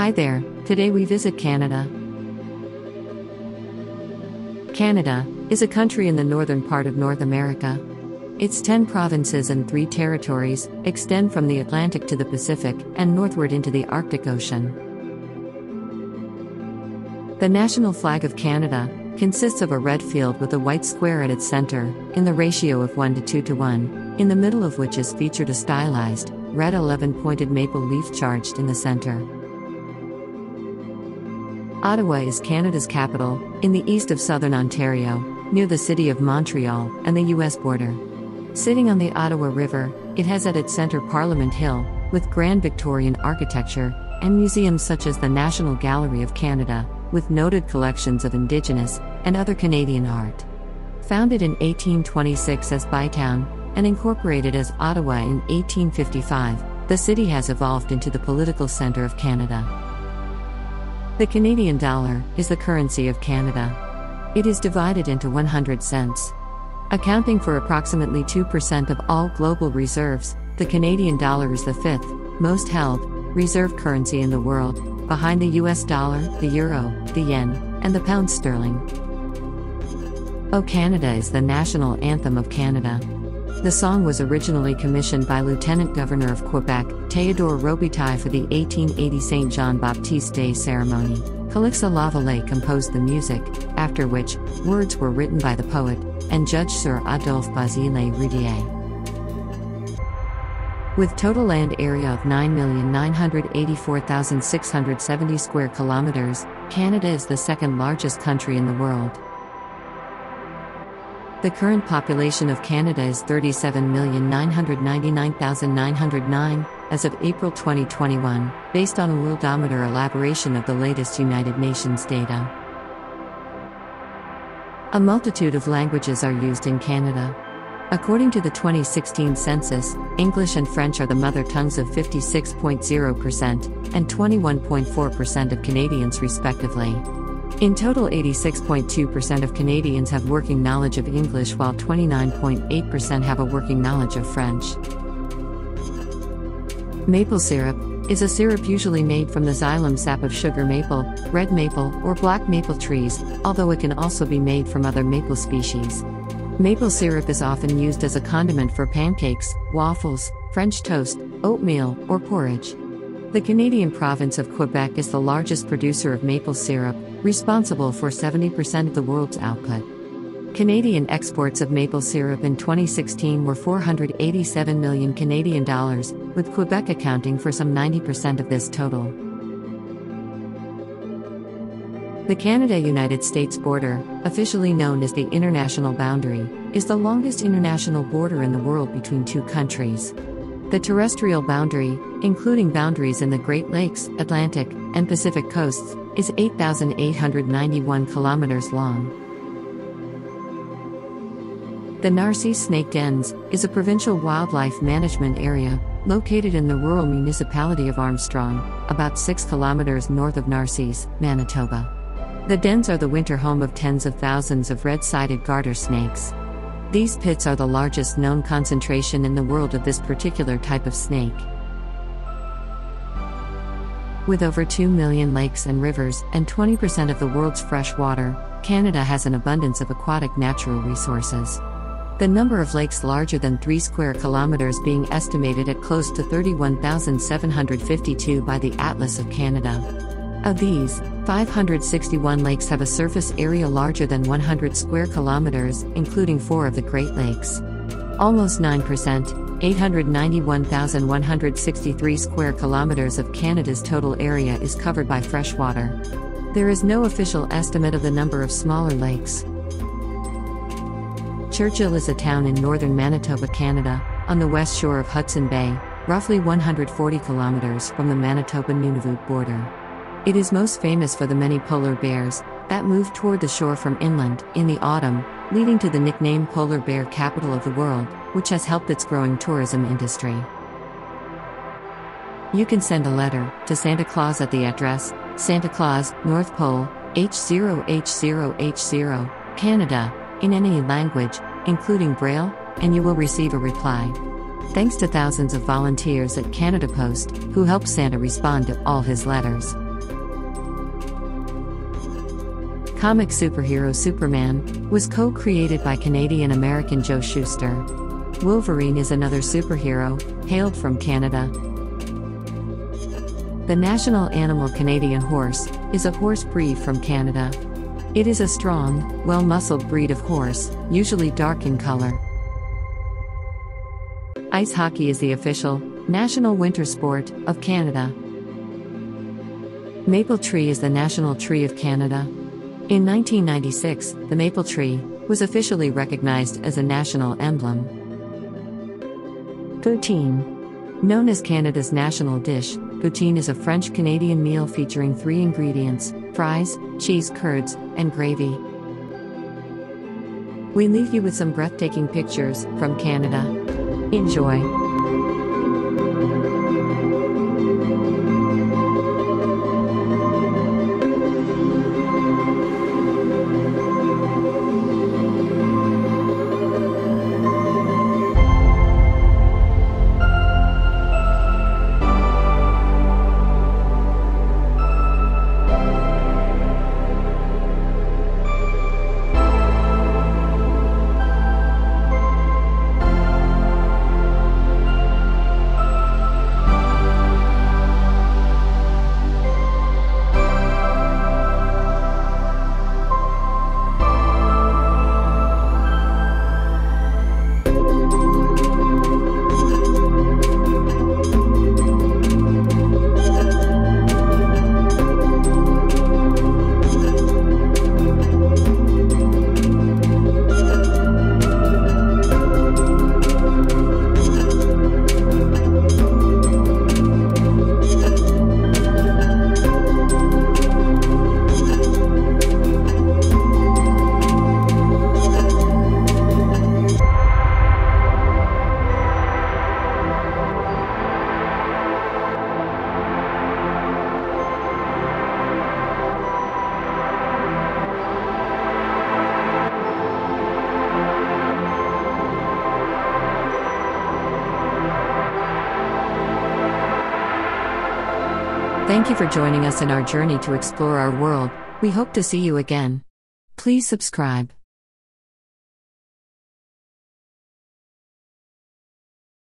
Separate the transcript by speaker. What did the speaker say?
Speaker 1: Hi there, today we visit Canada. Canada is a country in the northern part of North America. Its 10 provinces and 3 territories extend from the Atlantic to the Pacific and northward into the Arctic Ocean. The national flag of Canada consists of a red field with a white square at its center, in the ratio of 1 to 2 to 1, in the middle of which is featured a stylized, red 11-pointed maple leaf charged in the center. Ottawa is Canada's capital, in the east of southern Ontario, near the city of Montreal and the U.S. border. Sitting on the Ottawa River, it has at its center Parliament Hill, with grand Victorian architecture, and museums such as the National Gallery of Canada, with noted collections of Indigenous and other Canadian art. Founded in 1826 as Bytown, and incorporated as Ottawa in 1855, the city has evolved into the political center of Canada. The Canadian dollar is the currency of Canada. It is divided into 100 cents. Accounting for approximately 2% of all global reserves, the Canadian dollar is the 5th most held reserve currency in the world, behind the US dollar, the euro, the yen, and the pound sterling. O Canada is the national anthem of Canada. The song was originally commissioned by Lieutenant Governor of Quebec, Théodore Robitaille, for the 1880 Saint Jean-Baptiste Day ceremony. Calixa Lavallee composed the music, after which, words were written by the poet and Judge Sir Adolphe Basile Roudier. With total land area of 9,984,670 square kilometers, Canada is the second largest country in the world. The current population of Canada is 37,999,909, as of April 2021, based on a worldometer elaboration of the latest United Nations data. A multitude of languages are used in Canada. According to the 2016 census, English and French are the mother tongues of 56.0% and 21.4% of Canadians respectively. In total, 86.2% of Canadians have working knowledge of English, while 29.8% have a working knowledge of French. Maple syrup is a syrup usually made from the xylem sap of sugar maple, red maple, or black maple trees, although it can also be made from other maple species. Maple syrup is often used as a condiment for pancakes, waffles, French toast, oatmeal, or porridge. The Canadian province of Quebec is the largest producer of maple syrup, responsible for 70% of the world's output. Canadian exports of maple syrup in 2016 were 487 million Canadian dollars, with Quebec accounting for some 90% of this total. The Canada-United States border, officially known as the international boundary, is the longest international border in the world between two countries. The terrestrial boundary, including boundaries in the Great Lakes, Atlantic, and Pacific coasts, is 8,891 kilometers long. The Narcy Snake Dens is a provincial wildlife management area located in the rural municipality of Armstrong, about 6 kilometers north of Narcisse, Manitoba. The dens are the winter home of tens of thousands of red-sided garter snakes. These pits are the largest known concentration in the world of this particular type of snake. With over 2 million lakes and rivers and 20% of the world's fresh water, Canada has an abundance of aquatic natural resources. The number of lakes larger than 3 square kilometers being estimated at close to 31,752 by the Atlas of Canada. Of these, 561 lakes have a surface area larger than 100 square kilometers, including 4 of the Great Lakes. Almost 9%, 891,163 square kilometers of Canada's total area is covered by freshwater. There is no official estimate of the number of smaller lakes. Churchill is a town in northern Manitoba, Canada, on the west shore of Hudson Bay, roughly 140 kilometers from the Manitoba-Nunavut border. It is most famous for the many polar bears that move toward the shore from inland in the autumn, leading to the nickname Polar Bear Capital of the World, which has helped its growing tourism industry. You can send a letter to Santa Claus at the address, Santa Claus, North Pole, H0H0H0, Canada, in any language, including Braille, and you will receive a reply. Thanks to thousands of volunteers at Canada Post, who help Santa respond to all his letters. Comic superhero Superman was co-created by Canadian-American Joe Shuster. Wolverine is another superhero, hailed from Canada. The national animal Canadian horse is a horse breed from Canada. It is a strong, well-muscled breed of horse, usually dark in color. Ice hockey is the official, national winter sport of Canada. Maple tree is the national tree of Canada. In 1996, the maple tree was officially recognized as a national emblem. Poutine. Known as Canada's national dish, poutine is a French-Canadian meal featuring 3 ingredients: fries, cheese curds, and gravy. We leave you with some breathtaking pictures from Canada. Enjoy! Thank you for joining us in our journey to explore our world. We hope to see you again. Please subscribe.